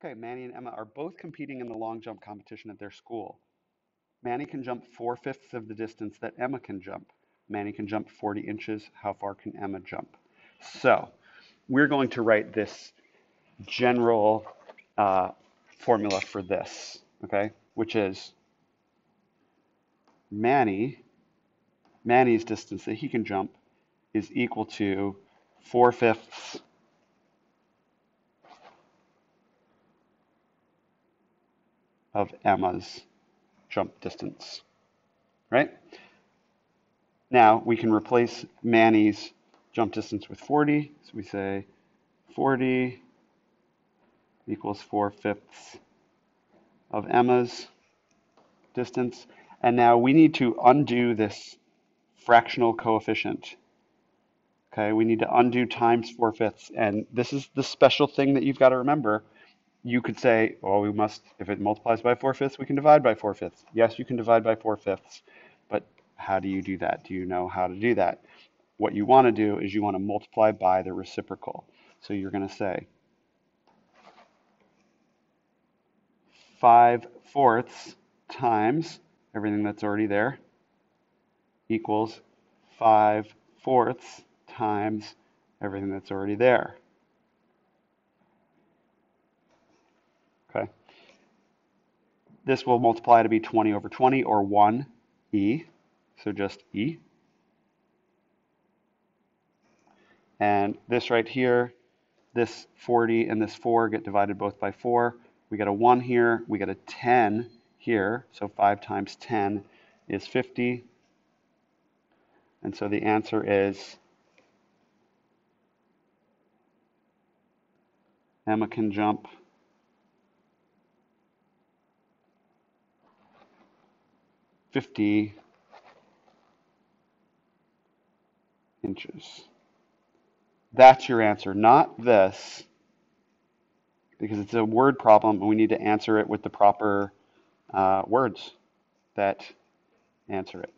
Okay, Manny and Emma are both competing in the long jump competition at their school. Manny can jump 4/5 of the distance that Emma can jump. Manny can jump 40 inches. How far can Emma jump? So we're going to write this general formula for this, okay, which is Manny's distance that he can jump is equal to 4/5 of Emma's jump distance, right? Now we can replace Manny's jump distance with 40. So we say 40 equals 4/5 of Emma's distance. And now we need to undo this fractional coefficient. Okay, we need to undo times 4/5. And this is the special thing that you've got to remember. You could say, well, we must, if it multiplies by 4/5, we can divide by 4/5. Yes, you can divide by 4/5, but how do you do that? Do you know how to do that? What you want to do is you want to multiply by the reciprocal. So you're going to say 5/4 times everything that's already there equals 5/4 times everything that's already there. Okay. This will multiply to be 20 over 20 or 1e. So just e. And this right here, this 40 and this 4 get divided both by 4. We get a 1 here. We get a 10 here. So 5 times 10 is 50. And so the answer is Emma can jump 50 inches. That's your answer, not this, because it's a word problem and we need to answer it with the proper words that answer it.